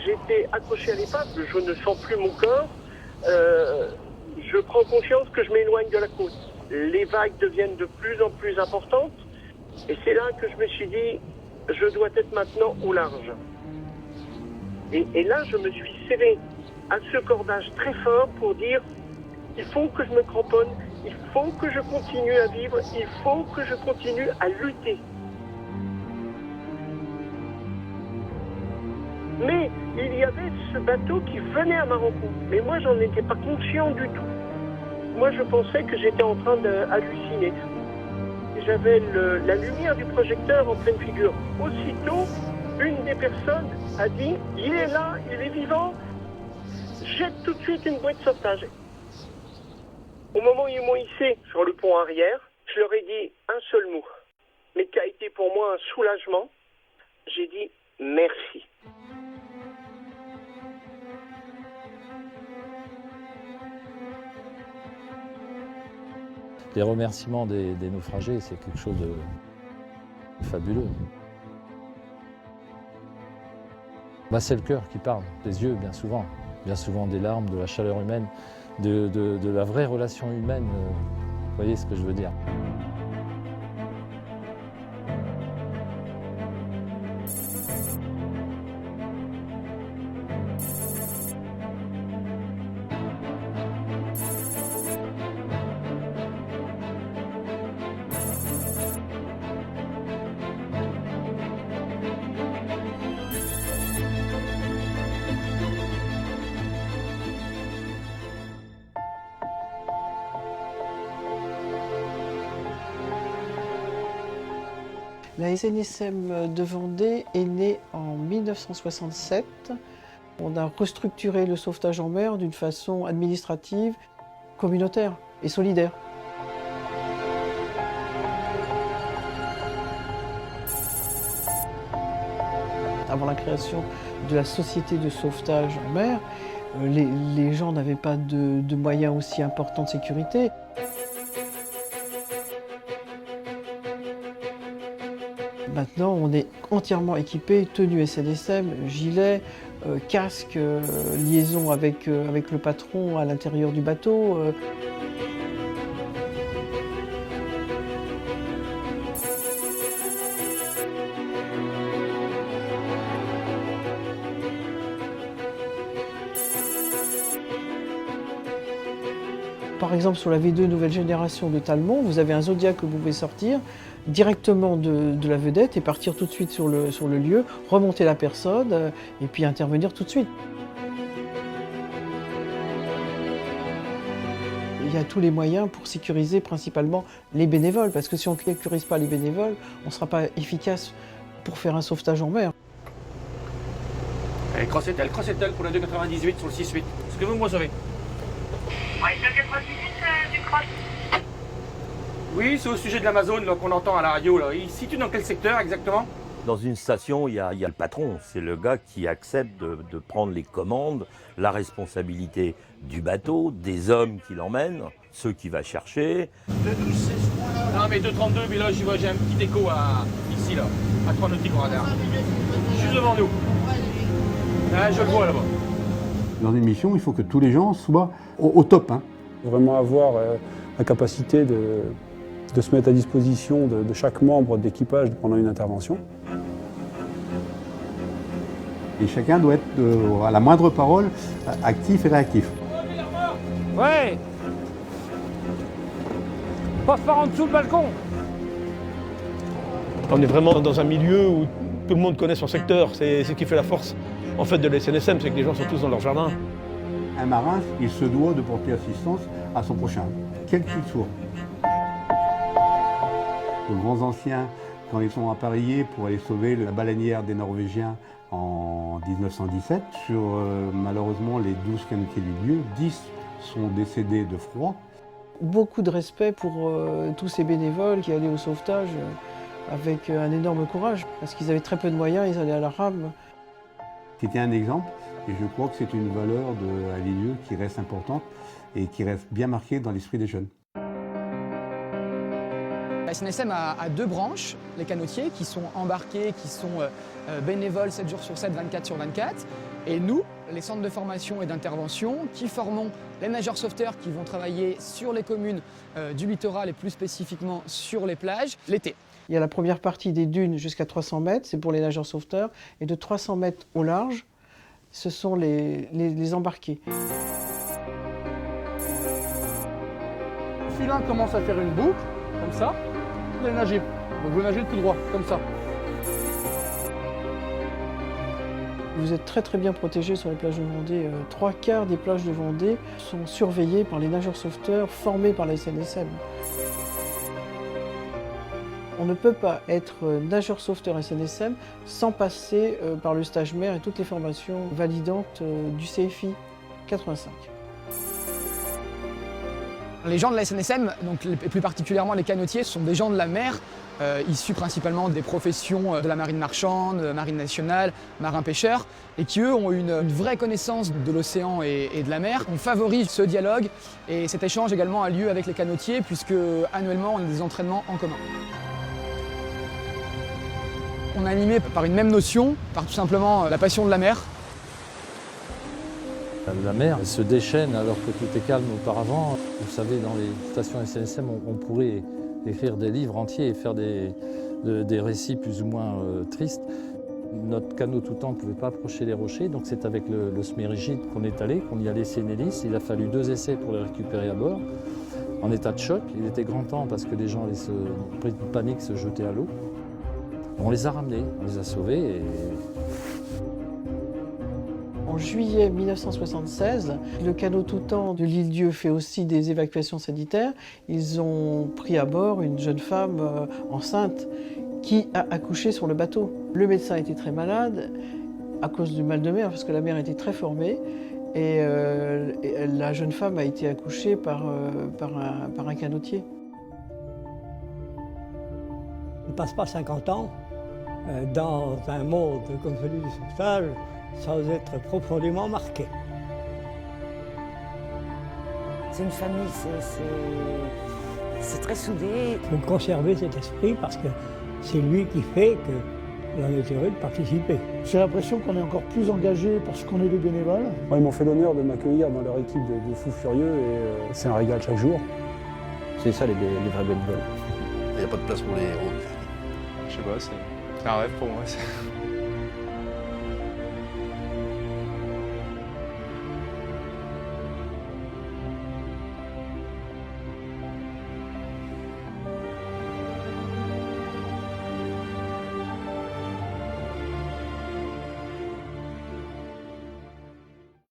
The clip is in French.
j'étais accroché à l'épave, je ne sens plus mon corps. Je prends conscience que je m'éloigne de la côte. Les vagues deviennent de plus en plus importantes. Et c'est là que je me suis dit, je dois être maintenant au large. Et là, je me suis serré à ce cordage très fort pour dire, il faut que je me cramponne, il faut que je continue à vivre, il faut que je continue à lutter. Mais il y avait ce bateau qui venait à ma rencontre. Mais moi, j'en étais pas conscient du tout. Moi, je pensais que j'étais en train d'halluciner. J'avais la lumière du projecteur en pleine figure. Aussitôt, une des personnes a dit « Il est là, il est vivant !» Jette tout de suite une bouée de sauvetage. Au moment où ils m'ont hissé sur le pont arrière, je leur ai dit un seul mot, mais qui a été pour moi un soulagement. J'ai dit « Merci ». Les remerciements des naufragés, c'est quelque chose de fabuleux. C'est le cœur qui parle, les yeux bien souvent des larmes, de la chaleur humaine, de la vraie relation humaine, vous voyez ce que je veux dire. La SNSM de Vendée est née en 1967. On a restructuré le sauvetage en mer d'une façon administrative, communautaire et solidaire. Avant la création de la société de sauvetage en mer, les gens n'avaient pas de moyens aussi importants de sécurité. Maintenant, on est entièrement équipé, tenue SNSM, gilet, casque, liaison avec le patron à l'intérieur du bateau. Par exemple, sur la V2 nouvelle génération de Talmont, vous avez un Zodiac que vous pouvez sortir directement de la vedette et partir tout de suite sur le lieu, remonter la personne et puis intervenir tout de suite. Il y a tous les moyens pour sécuriser principalement les bénévoles, parce que si on ne sécurise pas les bénévoles, on ne sera pas efficace pour faire un sauvetage en mer. Allez, cross-étel pour la 298 sur le 6-8. Est-ce que vous me recevez? Ouais, 298 du cross. Oui, c'est au sujet de l'Amazon qu'on entend à la radio. Là. Il se situe dans quel secteur exactement? Dans une station, il y a le patron. C'est le gars qui accepte de prendre les commandes, la responsabilité du bateau, des hommes qui l'emmènent, ceux qu'il va chercher. Non mais 232, mais là j'ai un petit écho ici, là, à 3 nautiques au radar. Juste devant nous. Ah, je le vois là-bas. Dans une mission, il faut que tous les gens soient au top. Vraiment avoir la capacité de se mettre à disposition de chaque membre d'équipage pendant une intervention. Et chacun doit être, à la moindre parole, actif et réactif. Ouais. Passe par en dessous le balcon. On est vraiment dans un milieu où tout le monde connaît son secteur. C'est ce qui fait la force en fait de la SNSM, c'est que les gens sont tous dans leur jardin. Un marin, il se doit de porter assistance à son prochain, quel qu'il soit. Les grands anciens, quand ils sont appareillés pour aller sauver la baleinière des Norvégiens en 1917, sur malheureusement les 12 canotiers du lieu, 10 sont décédés de froid. Beaucoup de respect pour tous ces bénévoles qui allaient au sauvetage avec un énorme courage, parce qu'ils avaient très peu de moyens, ils allaient à la rame. C'était un exemple, et je crois que c'est une valeur à l'île qui reste importante et qui reste bien marquée dans l'esprit des jeunes. SNSM a 2 branches, les canotiers qui sont embarqués, qui sont bénévoles 7 jours sur 7, 24 sur 24. Et nous, les centres de formation et d'intervention, qui formons les nageurs sauveteurs qui vont travailler sur les communes du littoral et plus spécifiquement sur les plages l'été. Il y a la première partie des dunes jusqu'à 300 mètres, c'est pour les nageurs sauveteurs. Et de 300 mètres au large, ce sont les embarqués. Le filin commence à faire une boucle, comme ça. Vous allez nager. Donc vous nagez tout droit, comme ça. Vous êtes très très bien protégés sur les plages de Vendée. 3/4 des plages de Vendée sont surveillées par les nageurs sauveteurs formés par la SNSM. On ne peut pas être nageur sauveteur SNSM sans passer par le stage mer et toutes les formations validantes du CFI 85. Les gens de la SNSM, donc, et plus particulièrement les canotiers, sont des gens de la mer, issus principalement des professions de la marine marchande, marine nationale, marins-pêcheurs, et qui eux ont une vraie connaissance de l'océan et de la mer. On favorise ce dialogue et cet échange également a lieu avec les canotiers puisque annuellement on a des entraînements en commun. On est animé par une même notion, par tout simplement la passion de la mer. La mer se déchaîne alors que tout est calme auparavant. Vous savez, dans les stations SNSM, on pourrait écrire des livres entiers et faire des récits plus ou moins tristes. Notre canot tout temps ne pouvait pas approcher les rochers, donc c'est avec le smérigide qu'on est allé, qu'on y a laissé une hélice. Il a fallu 2 essais pour les récupérer à bord, en état de choc. Il était grand temps parce que les gens allaient pris de panique, se jeter à l'eau. On les a ramenés, on les a sauvés. Et... En juillet 1976, le canot Tout-Temps de l'Île-Dieu fait aussi des évacuations sanitaires. Ils ont pris à bord une jeune femme enceinte qui a accouché sur le bateau. Le médecin était très malade à cause du mal de mer, parce que la mer était très formée. Et la jeune femme a été accouchée par un canotier. On ne passe pas 50 ans dans un monde comme celui du sauvetage sans être profondément marqué. C'est une famille, c'est très soudé. Il faut conserver cet esprit parce que c'est lui qui fait qu'on est heureux de participer. J'ai l'impression qu'on est encore plus engagé parce qu'on est des bénévoles. Ils m'ont fait l'honneur de m'accueillir dans leur équipe de fous furieux et c'est un régal chaque jour. C'est ça les vrais bénévoles. Il n'y a pas de place pour les héros. Je sais pas, c'est un rêve pour moi.